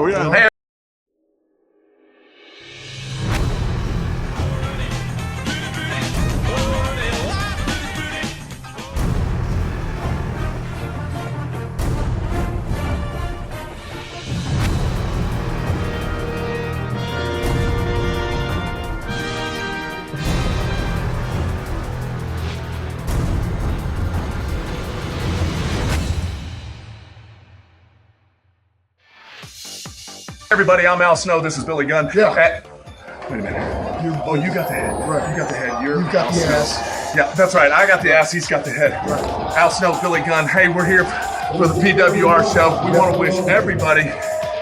we're on. Hey. Everybody, I'm Al Snow. This is Billy Gunn. Yeah. Wait a minute. You got the head. Right. You got the head. You've got the ass. Yeah, that's right. I got the ass. He's got the head. Right. Al Snow, Billy Gunn. Hey, we're here for the PWR show. We want to wish everybody,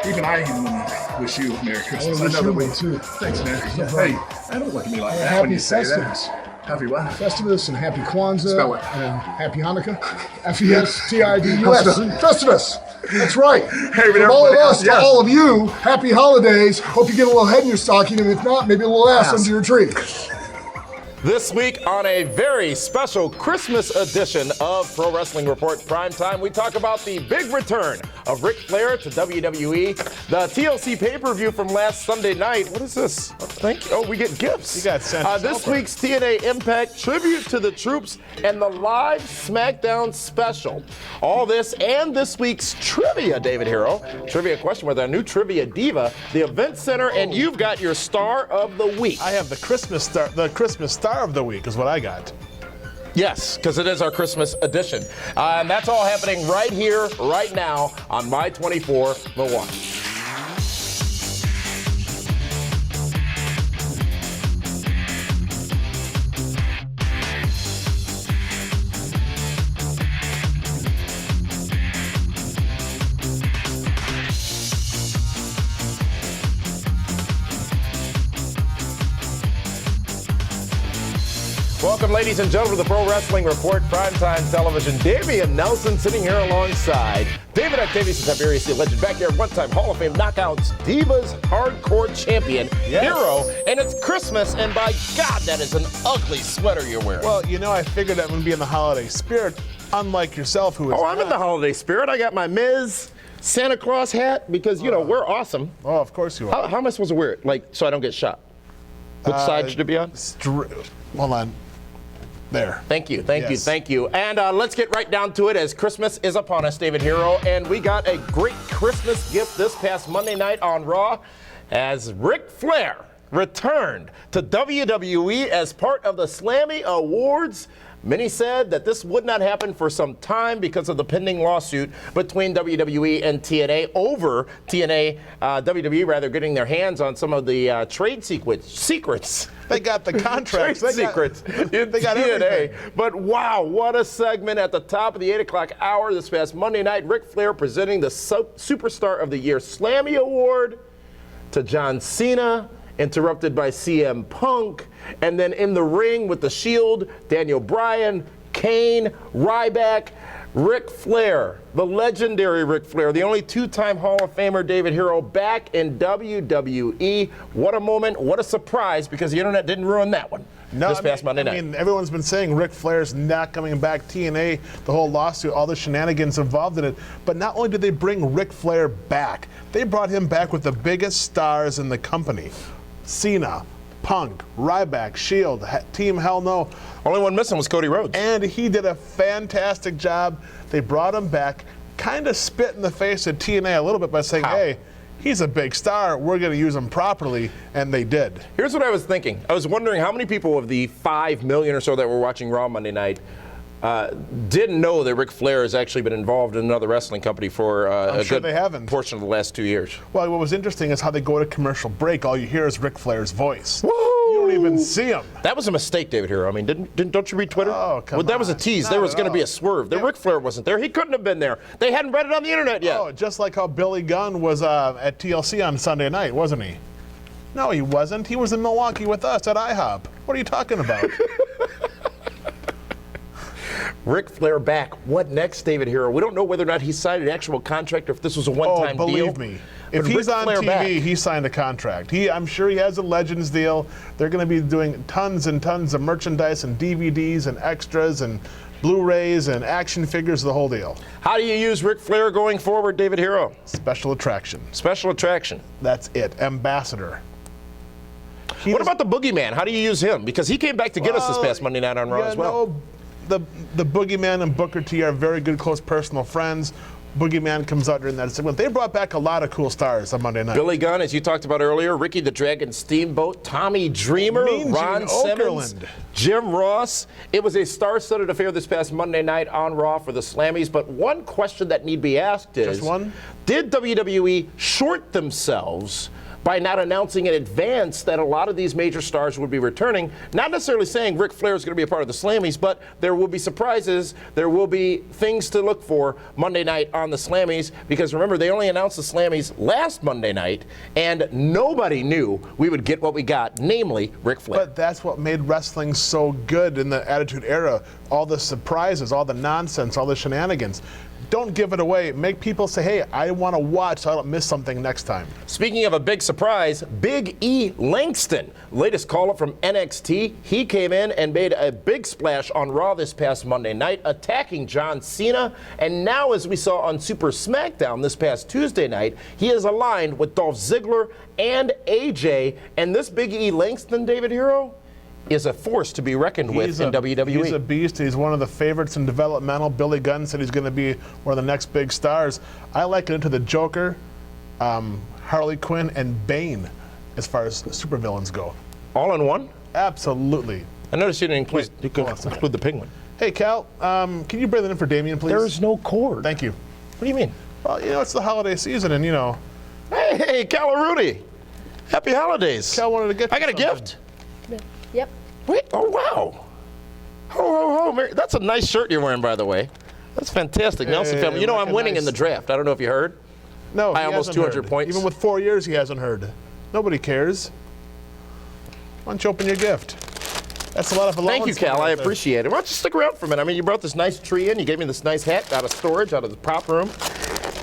even I even want to wish you Merry Christmas. I know that we too. Thanks, man. No Hey, I don't look at me like that when Happy you say Festivus. that. Happy what? Festivus and Happy Kwanzaa. Spell it. And Happy Hanukkah. F-E-S-T-I-D-U-S. Festivus. That's right. Hey, From all of us to yes. all of you, happy holidays. Hope you get a little head in your stocking, and if not, maybe a little ass under your tree. This week on a very special Christmas edition of Pro Wrestling Report Primetime, we talk about the big return of Ric Flair to WWE, the TLC pay-per-view from last Sunday night. What is this? Thank you. Oh, we get gifts. You got sent this week's TNA Impact tribute to the troops and the live SmackDown special. All this and this week's trivia, David Hero. Trivia question with our new trivia diva, the Event Center, and you've got your star of the week. I have the Christmas star of the week is what I got. Yes, because it is our Christmas edition. And that's all happening right here, right now on My 24 Milwaukee. Welcome, ladies and gentlemen, to the Pro Wrestling Report Primetime Television. Damian Nelson sitting here alongside David Octavius and Tiberius, the legend, back here, one-time Hall of Fame Knockouts Divas Hardcore Champion, Hero, and it's Christmas, and by God, that is an ugly sweater you're wearing. Well, you know, I figured that would be in the holiday spirit, unlike yourself, who is I'm in the holiday spirit. I got my Ms. Santa Claus hat because, you know, we're awesome. Oh, of course you are. How am I supposed to wear it, like, so I don't get shot? Which side should it be on? Hold on. There. Thank you. And let's get right down to it as Christmas is upon us, David Hero. And we got a great Christmas gift this past Monday night on Raw as Ric Flair returned to WWE as part of the Slammy Awards. Many said that this would not happen for some time because of the pending lawsuit between WWE and TNA over WWE rather getting their hands on some of the trade secrets. They got the contracts. Trade secrets in they got TNA. everything. But wow, what a segment at the top of the 8 o'clock hour this past Monday night. Ric Flair presenting the Superstar of the Year Slammy Award to John Cena, interrupted by CM Punk, and then in the ring with the Shield, Daniel Bryan, Kane, Ryback, Ric Flair, the legendary Ric Flair, the only two-time Hall of Famer David Hero back in WWE. What a moment, what a surprise, because the internet didn't ruin that one this past Monday night. I mean, everyone's been saying Ric Flair's not coming back. TNA, the whole lawsuit, all the shenanigans involved in it. But not only did they bring Ric Flair back, they brought him back with the biggest stars in the company. Cena, Punk, Ryback, Shield, Team Hell No. Only one missing was Cody Rhodes. And he did a fantastic job. They brought him back, kind of spit in the face of TNA a little bit by saying, hey, he's a big star. We're going to use him properly. And they did. Here's what I was thinking. I was wondering how many people of the 5 million or so that were watching Raw Monday night didn't know that Ric Flair has actually been involved in another wrestling company for a good portion of the last 2 years. Well, what was interesting is how they go to commercial break. All you hear is Ric Flair's voice. Woo! You don't even see him. That was a mistake, David Hero. I mean, don't you read Twitter? Oh, come on. That was a tease. There was going to be a swerve. The Ric Flair wasn't there. He couldn't have been there. They hadn't read it on the internet yet. Oh, just like how Billy Gunn was at TLC on Sunday night, wasn't he? No, he wasn't. He was in Milwaukee with us at IHOP. What are you talking about? Ric Flair back. What next, David Hero? We don't know whether or not he signed an actual contract or if this was a one-time deal. Believe me. If he's on TV, he signed a contract. I'm sure he has a Legends deal. They're going to be doing tons and tons of merchandise and DVDs and extras and Blu-rays and action figures, the whole deal. How do you use Ric Flair going forward, David Hero? Special attraction. Special attraction. That's it. Ambassador. What about the Boogeyman? How do you use him? Because he came back to get us this past Monday night on Raw as well. No, the Boogeyman and Booker T are very good, close personal friends. Boogeyman comes out during that segment. They brought back a lot of cool stars on Monday night. Billy Gunn, as you talked about earlier, Ricky the Dragon Steamboat, Tommy Dreamer, Ron Simmons, Jim Ross. It was a star-studded affair this past Monday night on Raw for the Slammies, but one question that need be asked is, did WWE short themselves by not announcing in advance that a lot of these major stars would be returning? Not necessarily saying Ric Flair is going to be a part of the Slammies, but there will be surprises. There will be things to look for Monday night on the Slammies, because remember, they only announced the Slammies last Monday night, and nobody knew we would get what we got, namely Ric Flair. But that's what made wrestling so good in the Attitude Era. All the surprises, all the nonsense, all the shenanigans. Don't give it away. Make people say, hey, I want to watch so I don't miss something next time. Speaking of a big surprise, Big E Langston, latest call-up from NXT. He came in and made a big splash on Raw this past Monday night, attacking John Cena. And now, as we saw on Super SmackDown this past Tuesday night, he is aligned with Dolph Ziggler and AJ. And this Big E Langston, David Hero, is a force to be reckoned with in WWE. He's a beast. He's one of the favorites in developmental. Billy Gunn said he's going to be one of the next big stars. I liken it to the Joker, Harley Quinn, and Bane as far as supervillains go. All in one? Absolutely. I noticed you didn't include the Penguin. Hey, Cal, can you bring that in for Damien, please? There's no cord. Thank you. What do you mean? Well, you know, it's the holiday season, and you know. Hey, Cal Rudy. Happy holidays. Cal wanted to get I got a something. gift. Yep. Wait, oh wow. Ho, Mary. That's a nice shirt you're wearing, by the way. That's fantastic. Nelson family. You know I'm winning in the draft. I don't know if you heard. No, I almost 200 points. Even with 4 years, he hasn't heard. Nobody cares. Why don't you open your gift? That's a lot of allowance. Thank you, Cal. I appreciate it. Why don't you stick around for a minute? I mean, you brought this nice tree in. You gave me this nice hat out of storage, out of the prop room.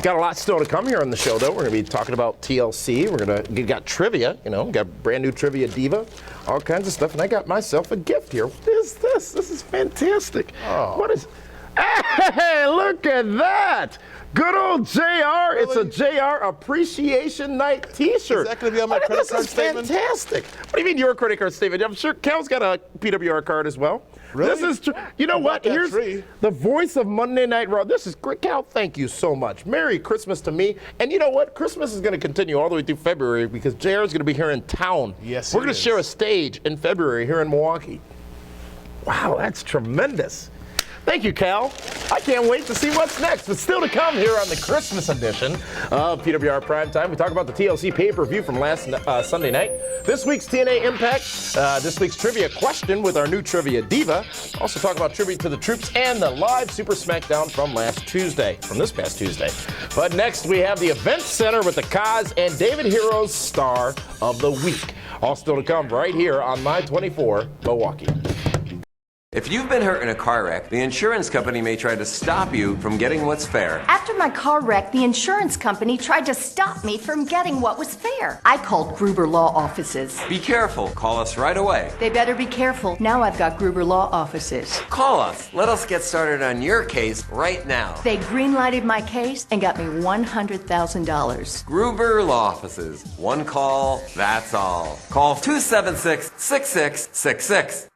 Got a lot still to come here on the show, though. We're going to be talking about TLC. We got trivia, you know, got brand new Trivia Diva, all kinds of stuff. And I got myself a gift here. What is this? This is fantastic. Oh. What is... Hey, look at that. Good old JR. Really? It's a JR Appreciation Night T-shirt. Is that going to be on my credit card statement? This is fantastic. What do you mean your credit card statement? I'm sure Cal's got a PWR card as well. Really? This is you know what? Here's the voice of Monday Night Raw. This is great. Cal, thank you so much. Merry Christmas to me. And you know what? Christmas is going to continue all the way through February because JR is going to be here in town. Yes, we're going to share a stage in February here in Milwaukee. Wow, that's tremendous. Thank you, Cal. I can't wait to see what's next. But still to come here on the Christmas edition of PWR Primetime, we talk about the TLC pay-per-view from last Sunday night. This week's TNA Impact, this week's trivia question with our new Trivia Diva. Also talk about tribute to the troops and the live Super SmackDown from this past Tuesday. But next we have the Event Center with the Kaz and David Hero's Star of the Week. All still to come right here on My 24 Milwaukee. If you've been hurt in a car wreck, the insurance company may try to stop you from getting what's fair. After my car wreck, the insurance company tried to stop me from getting what was fair. I called Gruber Law Offices. Be careful. Call us right away. They better be careful. Now I've got Gruber Law Offices. Call us. Let us get started on your case right now. They green-lighted my case and got me $100,000. Gruber Law Offices. One call, that's all. Call 276-6666.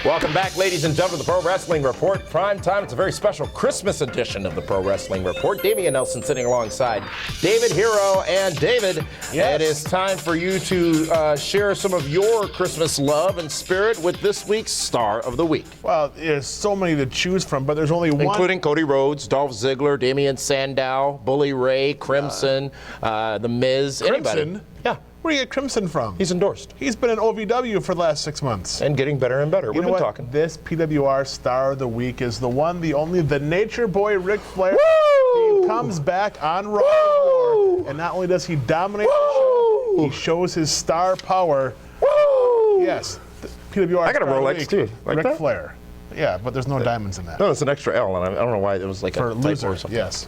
Welcome back, ladies and gentlemen, to the Pro Wrestling Report. Prime time. It's a very special Christmas edition of the Pro Wrestling Report. Damian Nelson sitting alongside David Hero. And David, it is time for you to share some of your Christmas love and spirit with this week's Star of the Week. Well, there's so many to choose from, but there's only one. Including Cody Rhodes, Dolph Ziggler, Damian Sandow, Bully Ray, Crimson, The Miz. Crimson? Anybody. Yeah. Where do you get Crimson from? He's endorsed. He's been in OVW for the last 6 months. And getting better and better. You We've know been what? talking. This PWR Star of the Week is the one, the only, the Nature Boy Ric Flair. Woo! He comes back on Raw, and not only does he dominate the show, he shows his star power. Woo! Yes, the PWR I got a Star of the Rolex Week, too. Like Ric that? Flair. Yeah, but there's no diamonds in that. No, it's an extra L, and I don't know why it was like For a typo or loser, something. yes.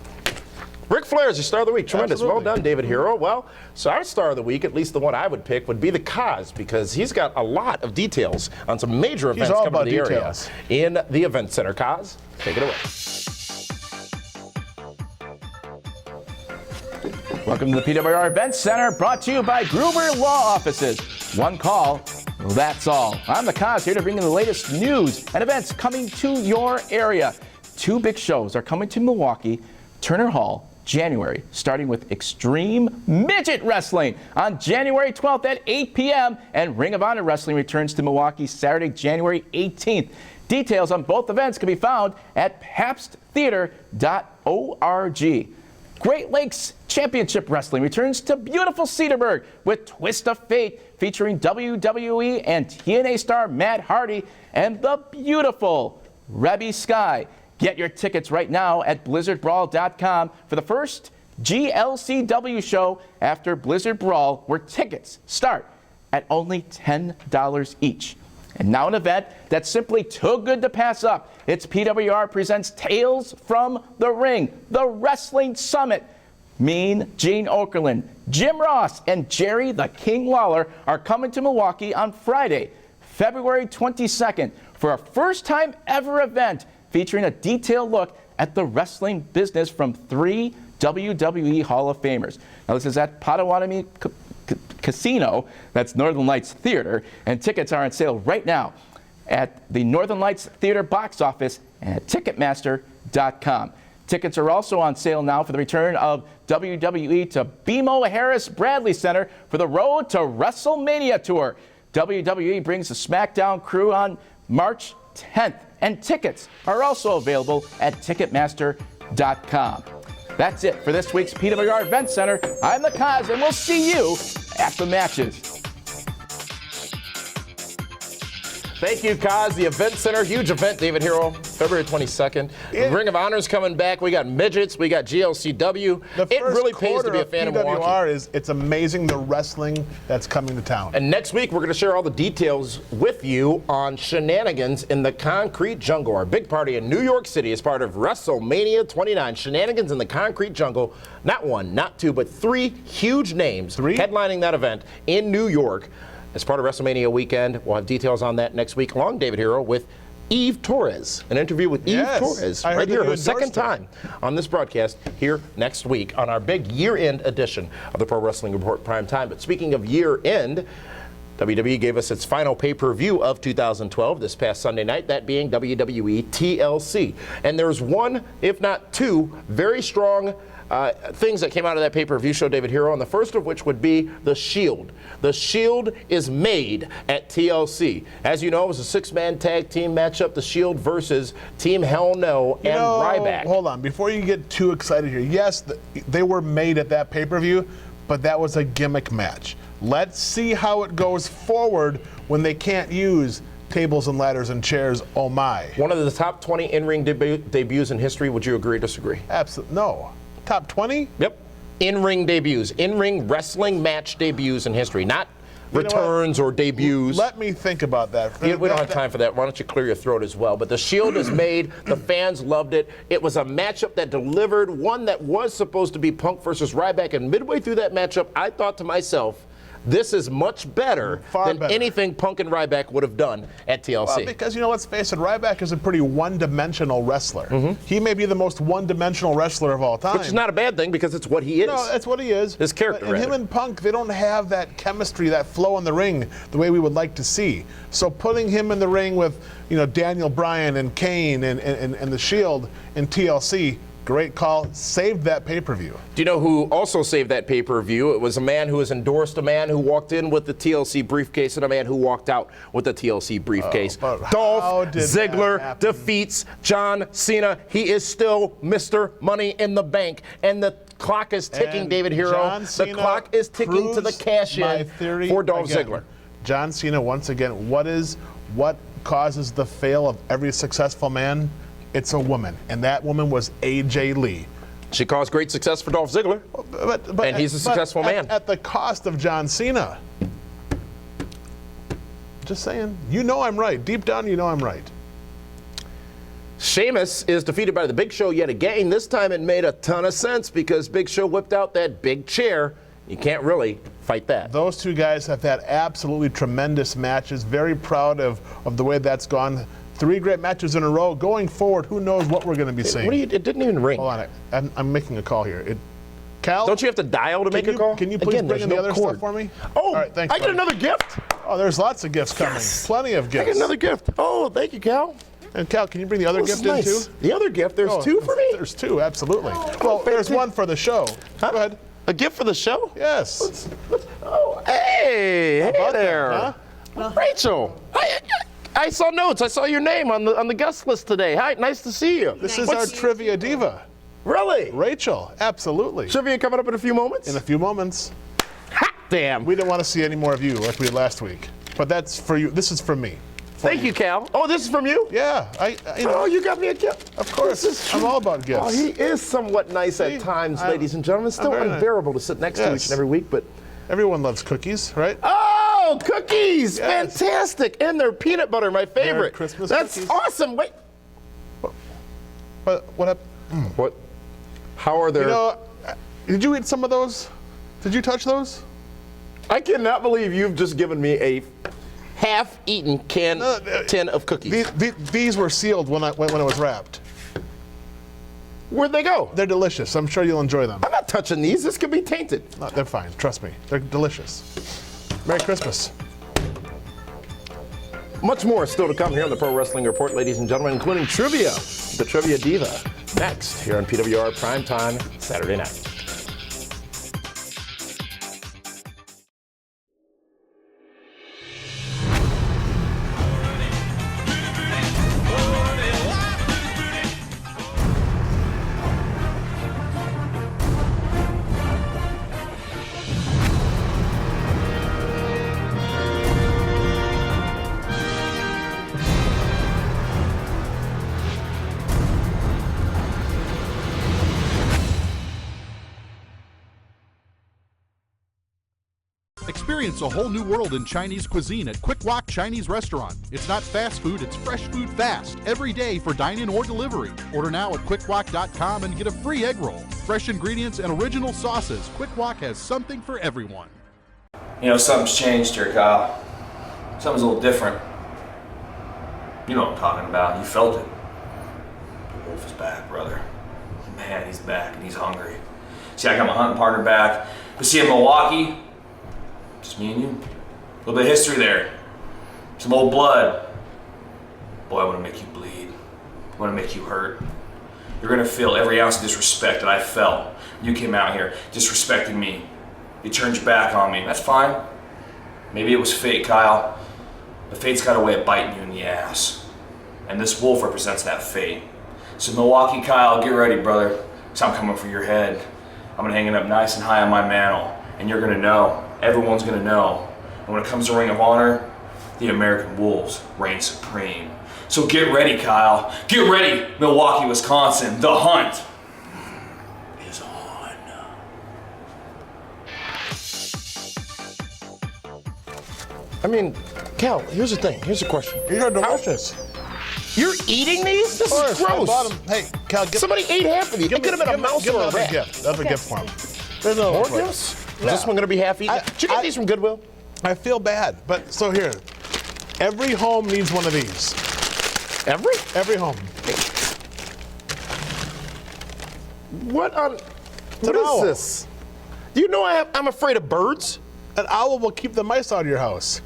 Ric Flair is your star of the week. Tremendous. Absolutely. Well done, David Hero. Well, so our star of the week, at least the one I would pick, would be the Kaz, because he's got a lot of details on some major events all coming to the about area details. in the event center. Kaz, take it away. Welcome to the PWR Event Center, brought to you by Gruber Law Offices. One call, that's all. I'm the Kaz, here to bring you the latest news and events coming to your area. 2 big shows are coming to Milwaukee, Turner Hall, January, starting with Extreme Midget Wrestling on January 12th at 8 p.m. and Ring of Honor Wrestling returns to Milwaukee Saturday, January 18th. Details on both events can be found at pabsttheater.org. Great Lakes Championship Wrestling returns to beautiful Cedarburg with Twist of Fate featuring WWE and TNA star Matt Hardy and the beautiful Rebby Sky. Get your tickets right now at blizzardbrawl.com for the first GLCW show after Blizzard Brawl, where tickets start at only $10 each. And now an event that's simply too good to pass up. It's PWR presents Tales from the Ring, the Wrestling Summit. Mean Gene Okerlund, Jim Ross, and Jerry the King Lawler are coming to Milwaukee on Friday, February 22nd for a first-time ever event featuring a detailed look at the wrestling business from 3 WWE Hall of Famers. Now, this is at Potawatomi Casino, that's Northern Lights Theater, and tickets are on sale right now at the Northern Lights Theater box office and at Ticketmaster.com. Tickets are also on sale now for the return of WWE to BMO Harris Bradley Center for the Road to WrestleMania Tour. WWE brings the SmackDown crew on March 10th, and tickets are also available at Ticketmaster.com. That's it for this week's PWR Event Center. I'm the Kaz, and we'll see you at the matches. Thank you, Kaz. The Event Center, huge event, David Hero, February 22nd. Ring of Honor's coming back. We got midgets. We got GLCW. It really pays to be a fan of Milwaukee. It's amazing the wrestling that's coming to town. And next week, we're going to share all the details with you on Shenanigans in the Concrete Jungle. Our big party in New York City is part of WrestleMania 29. Shenanigans in the Concrete Jungle. Not 1, not 2, but 3 huge names headlining that event in New York. As part of WrestleMania weekend, we'll have details on that next week, along David Hero with Eve Torres. An interview with Eve Torres right here, her second time on this broadcast here next week on our big year-end edition of the Pro Wrestling Report Prime Time. But speaking of year-end, WWE gave us its final pay-per-view of 2012 this past Sunday night, that being WWE TLC. And there's one, if not 2, very strong things that came out of that pay-per-view show, David Hero, and the first of which would be The Shield. The Shield is made at TLC. As you know, it was a 6-man tag team matchup, The Shield versus Team Hell No and Ryback. Hold on, before you get too excited here, yes, they were made at that pay-per-view, but that was a gimmick match. Let's see how it goes forward when they can't use tables and ladders and chairs, oh my. One of the top 20 in-ring debuts in history, would you agree or disagree? Absolutely, no. Top 20? Yep. In-ring debuts, in-ring wrestling match debuts in history, not returns or debuts. Let me think about that. We don't have time for that. Why don't you clear your throat as well? But The Shield is made. The fans loved it. It was a matchup that delivered, one that was supposed to be Punk versus Ryback. And midway through that matchup, I thought to myself, this is much better than anything Punk and Ryback would have done at TLC. Well, because, let's face it, Ryback is a pretty one-dimensional wrestler. He may be the most one-dimensional wrestler of all time. Which is not a bad thing, because it's what he is. No, that's what he is. His character, And him and Punk, they don't have that chemistry, that flow in the ring the way we would like to see. So putting him in the ring with, Daniel Bryan and Kane and The Shield in TLC, great call. Saved that pay-per-view. Do you know who also saved that pay-per-view? It was a man who was endorsed, a man who walked in with the TLC briefcase, and a man who walked out with the TLC briefcase. Dolph Ziggler defeats John Cena. He is still Mr. Money in the Bank. And the clock is ticking, And David Hero. John The Cena clock is ticking to the proves my cash-in theory for Dolph again. Ziggler. John Cena, once again, what causes the fail of every successful man? It's a woman, and that woman was AJ Lee. She caused great success for Dolph Ziggler. But And he's a successful man. At the cost of John Cena. Just saying. You know I'm right. Deep down, you know I'm right. Sheamus is defeated by the Big Show yet again. This time it made a ton of sense because Big Show whipped out that big chair. You can't really fight that. Those two guys have had absolutely tremendous matches. Very proud of the way that's gone. 3 great matches in a row. Going forward, who knows what we're going to be seeing. It didn't even ring. Hold on. I'm making a call here. Cal? Don't you have to dial to make a call? Can you please Again, bring in the there's no other cord. stuff for me? Oh, all right, thanks, I get buddy. another gift. Oh, there's lots of gifts coming. Yes. Plenty of I gifts. get another gift. Oh, thank you, Cal. And Cal, can you bring the other This gift is nice. in too? The other gift, there's Oh, 2 for me? There's 2, absolutely. Well, there's one for the show. Huh? Go ahead. A gift for the show? Yes. Oh, hey about there. that, Rachel, I saw notes. I saw your name on the guest list today. Hi, nice to see you. This is our trivia diva, Really? Rachel. Absolutely. Trivia coming up in a few moments? In a few moments. Hot damn. We don't want to see any more of you like we did last week. But that's for you. This is for me. Thank you, Cal. Oh, this is from you? Yeah. Oh, you got me a gift. Of course. This is I'm all about gifts. Oh, he is somewhat nice See? at times, I'm- ladies and gentlemen. Still I'm very nice. unbearable to sit next to Yes. each and every week, but. Everyone loves cookies, right? Oh, cookies! Yes. Fantastic! And they're peanut butter, my favorite. Christmas That's cookies. awesome. Wait. But what happened? What? How are there? You know, did you eat some of those? Did you touch those? I cannot believe you've just given me a half-eaten tin of cookies. These were sealed when it was wrapped. Where'd they go? They're delicious. I'm sure you'll enjoy them. I'm not touching these. This could be tainted. No, they're fine. Trust me. They're delicious. Merry Christmas. Much more still to come here on the Pro Wrestling Report, ladies and gentlemen, including trivia. The Trivia Diva. Next, here on PWR Primetime, Saturday night. Experience a whole new world in Chinese cuisine at Quick Wok Chinese Restaurant. It's not fast food, it's fresh food fast, every day for dine-in or delivery. Order now at quickwok.com and get a free egg roll. Fresh ingredients and original sauces. Quick Wok has something for everyone. You know, something's changed here, Kyle. Something's a little different. You know what I'm talking about. You felt it. The wolf is back, brother. Man, he's back and he's hungry. See, I got my hunting partner back. We see in Milwaukee. Just me and you. A little bit of history there. Some old blood. Boy, I want to make you bleed. I want to make you hurt. You're going to feel every ounce of disrespect that I felt when you came out here disrespecting me. You turned your back on me. That's fine. Maybe it was fate, Kyle. But fate's got a way of biting you in the ass. And this wolf represents that fate. So Milwaukee, Kyle, get ready, brother. Because I'm coming for your head. I'm going to hang it up nice and high on my mantle. And you're going to know. Everyone's going to know. And when it comes to Ring of Honor, the American Wolves reign supreme. So get ready, Kyle. Get ready, Milwaukee, Wisconsin. The hunt is on. I mean, Cal, here's the thing. Here's the question. These are delicious. You're eating these? This is I gross. bought 'em. Hey, Cal, Somebody ate half of these. It could have been a mouse or a rat. gift. That's a gift for him. There's no More gifts? Is this one going to be half eaten? Did you get these from Goodwill? I feel bad, but so here, every home needs one of these. Every home. What on? What owl. is this? Do you know I'm afraid of birds? An owl will keep the mice out of your house.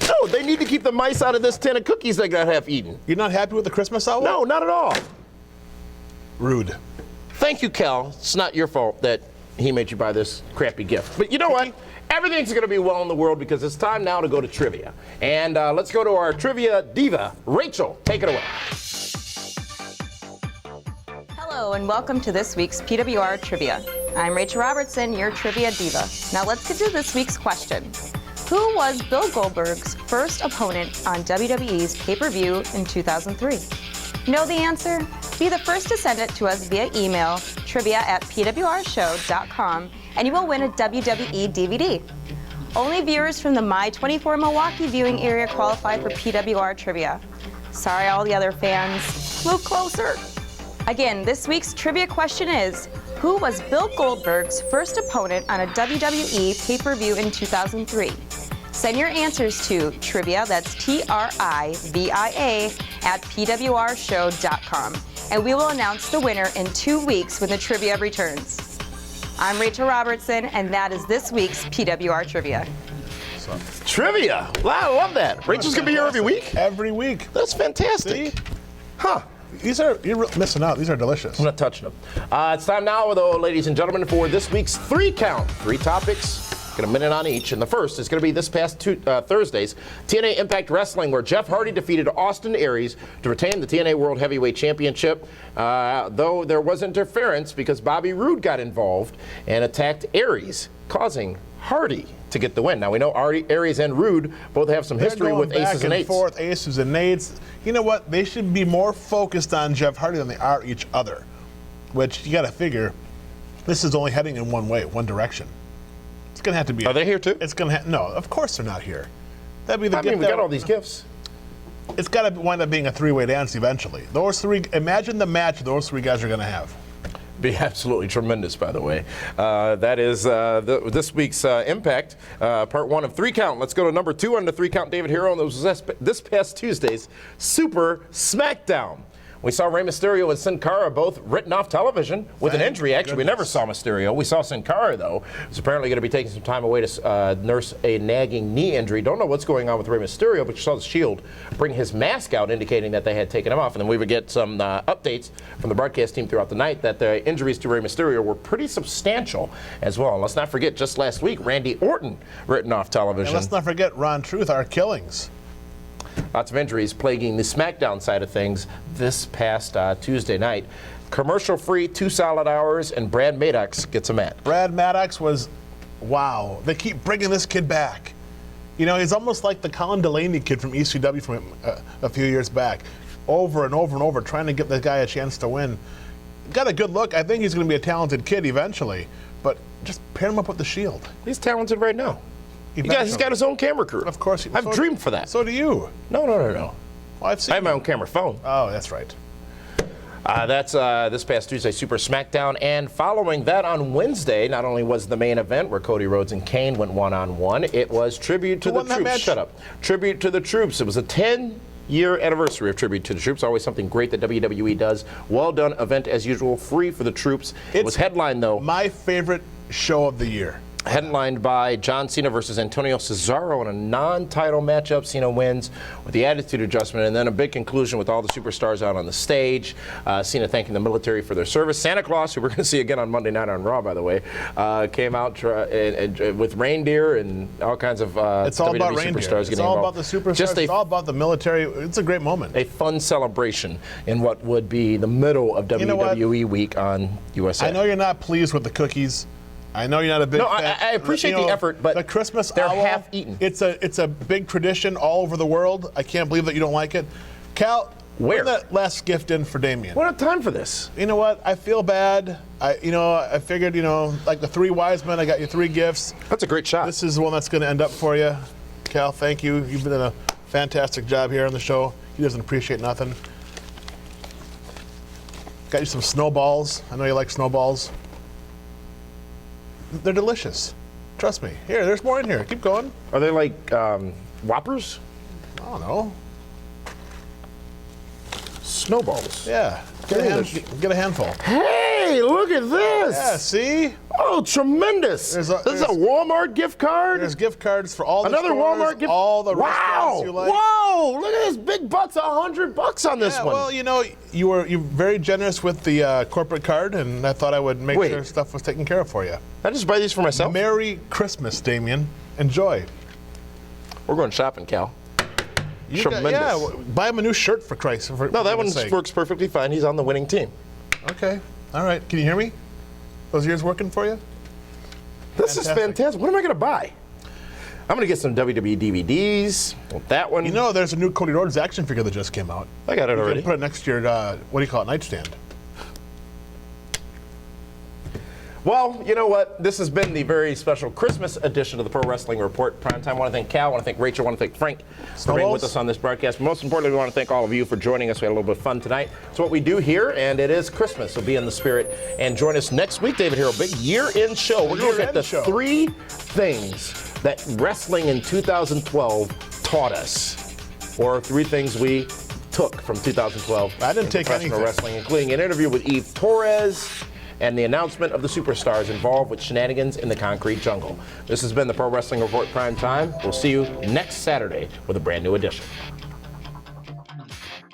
No, they need to keep the mice out of this tin of cookies they got half eaten. You're not happy with the Christmas owl? No, not at all. Rude. Thank you, Cal. It's not your fault that he made you buy this crappy gift. But you know what? Everything's going to be well in the world because it's time now to go to trivia. And let's go to our trivia diva, Rachel. Take it away. Hello and welcome to this week's PWR Trivia. I'm Rachel Robertson, your trivia diva. Now let's get to this week's question. Who was Bill Goldberg's first opponent on WWE's pay-per-view in 2003? Know the answer? Be the first to send it to us via email, trivia@pwrshow.com, and you will win a WWE DVD. Only viewers from the My24 Milwaukee viewing area qualify for PWR trivia. Sorry, all the other fans. Move closer. Again, this week's trivia question is, who was Bill Goldberg's first opponent on a WWE pay-per-view in 2003? Send your answers to trivia, that's TRIVIA, @pwrshow.com, and we will announce the winner in 2 weeks when the trivia returns. I'm Rachel Robertson, and that is this week's PWR Trivia. Trivia. Wow, I love that. Rachel's going to be here every week? Every week. That's fantastic. See? Huh. You're missing out. These are delicious. I'm not touching them. It's time now, though, ladies and gentlemen, for this week's 3 count. 3 topics. Get a minute on each. And the first is going to be this past Thursday's TNA Impact Wrestling, where Jeff Hardy defeated Austin Aries to retain the TNA World Heavyweight Championship, though there was interference because Bobby Roode got involved and attacked Aries, causing Hardy to get the win. Now, we know Aries and Roode both have some history with aces and eights. Forth, aces and eights. You know what? They should be more focused on Jeff Hardy than they are each other, which you got to figure this is only heading in one way, one direction. It's going to have to be. Are they here too? It's going to no, of course they're not here. That'd be the I mean, we got all these gifts. It's got to wind up being a 3-way dance eventually. Those 3, imagine the match those 3 guys are going to have. Be absolutely tremendous, by the way. That is this week's Impact, part 1 of 3 count. Let's go to number 2 on the 3 count, David Hero, and this was this past Tuesday's Super SmackDown. We saw Rey Mysterio and Sin Cara both written off television with an injury. Actually, we never saw Mysterio. We saw Sin Cara, though. He's apparently going to be taking some time away to nurse a nagging knee injury. Don't know what's going on with Rey Mysterio, but you saw the Shield bring his mask out, indicating that they had taken him off. And then we would get some updates from the broadcast team throughout the night that the injuries to Rey Mysterio were pretty substantial as well. And let's not forget, just last week, Randy Orton written off television. And let's not forget Ron Truth, our killings. Lots of injuries plaguing the SmackDown side of things this past Tuesday night. Commercial-free, 2 solid hours, and Brad Maddox gets a match. Brad Maddox was, wow. They keep bringing this kid back. You know, he's almost like the Colin Delaney kid from ECW from a few years back. Over and over and over, trying to give the guy a chance to win. Got a good look. I think he's going to be a talented kid eventually, but just pair him up with the Shield. He's talented right now. He's got his own camera crew. Of course. I've dreamed for that. So do you. No. Well, I've seen I have my own camera phone. Oh, that's right. That's this past Tuesday, Super SmackDown. And following that on Wednesday, not only was the main event where Cody Rhodes and Kane went one-on-one, it was Tribute to the Troops. Shut up. Tribute to the Troops. It was a 10-year anniversary of Tribute to the Troops. Always something great that WWE does. Well done event as usual, free for the troops. It was headlined, though. My favorite show of the year. Headlined by John Cena versus Antonio Cesaro in a non-title matchup. Cena wins with the attitude adjustment, and then a big conclusion with all the superstars out on the stage. Cena thanking the military for their service. Santa Claus, who we're going to see again on Monday night on Raw, by the way, came out with reindeer and all kinds of it's all WWE about superstars reindeer. getting It's all involved. about the superstars. It's all about the military. It's a great moment. A fun celebration in what would be the middle of WWE week on USA. I know you're not pleased with the cookies. I know you're not a big fan. I appreciate the effort, but the Christmas they're owl, half-eaten. It's a big tradition all over the world. I can't believe that you don't like it. Cal, bring that last gift in for Damien. We don't have time for this. You know what? I feel bad. I figured, like the 3 wise men, I got you 3 gifts. That's a great shot. This is the one that's going to end up for you. Cal, thank you. You've been a fantastic job here on the show. He doesn't appreciate nothing. Got you some snowballs. I know you like snowballs. They're delicious. Trust me. Here, there's more in here. Keep going. Are they like Whoppers? I don't know. Snowballs. Yeah. Get a handful. Hey, look at this. Yeah, see? Oh, tremendous. This is a Walmart gift card? There's gift cards for all the Another stores, Walmart gift all the restaurants you like. Whoa! Look at this big bucks, $100 on this one. Well, you're very generous with the corporate card, and I thought I would make sure stuff was taken care of for you. I just buy these for myself. Merry Christmas, Damien. Enjoy. We're going shopping, Cal. Tremendous. Buy him a new shirt for Christ. No, that one works perfectly fine. He's on the winning team. Okay. All right. Can you hear me? Those years working for you? This is fantastic. What am I going to buy? I'm going to get some WWE DVDs. Want that one. You know, there's a new Cody Rhodes action figure that just came out. I got it You already. can put it next to your, what do you call it, nightstand. Well, you know what? This has been the very special Christmas edition of the Pro Wrestling Report Primetime. I want to thank Cal, I want to thank Rachel, I want to thank Frank for being with us on this broadcast. But most importantly, we want to thank all of you for joining us. We had a little bit of fun tonight. It's what we do here, and it is Christmas, so be in the spirit. And join us next week, David Hero. Big year-end show. We're going to look at the three things that wrestling in 2012 taught us, or three things we took from 2012 I didn't in take professional anything. wrestling, including an interview with Eve Torres, and the announcement of the superstars involved with shenanigans in the concrete jungle. This has been the Pro Wrestling Report Prime Time. We'll see you next Saturday with a brand new edition.